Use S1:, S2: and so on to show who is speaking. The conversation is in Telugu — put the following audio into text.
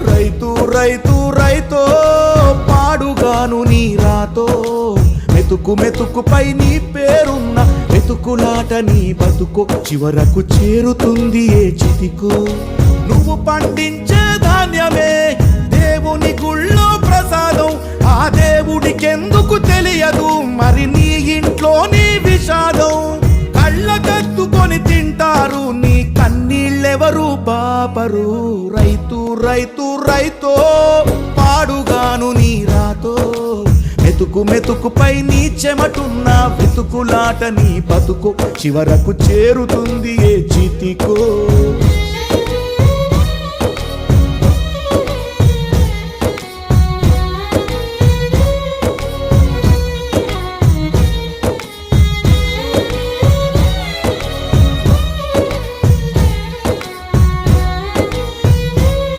S1: రైతు రైతు రైతో పాడుగాను నీ రాతో మెతుకు మెతుకుపై నీ పేరున్న మెతుకులాట నీ బతుకు చివరకు చేరుతుంది ఏ చితికు. నువ్వు పండించే ధాన్యమే దేవుని గుళ్ళో ప్రసాదం, ఆ దేవుడికెందుకు తెలియదు మరి నీ ఇంట్లో నీ విషాదం. కళ్ళకత్తుకొని తింటారు నీ కన్నీళ్ళెవరు పాపరు. రైతు రైతు రైతో పాడుగాను నీ రాతో మెతుకు మెతుకుపై నీ చెమటున్న వెతుకులాట నీ బతుకు చివరకు చేరుతుంది ఏ చితికో.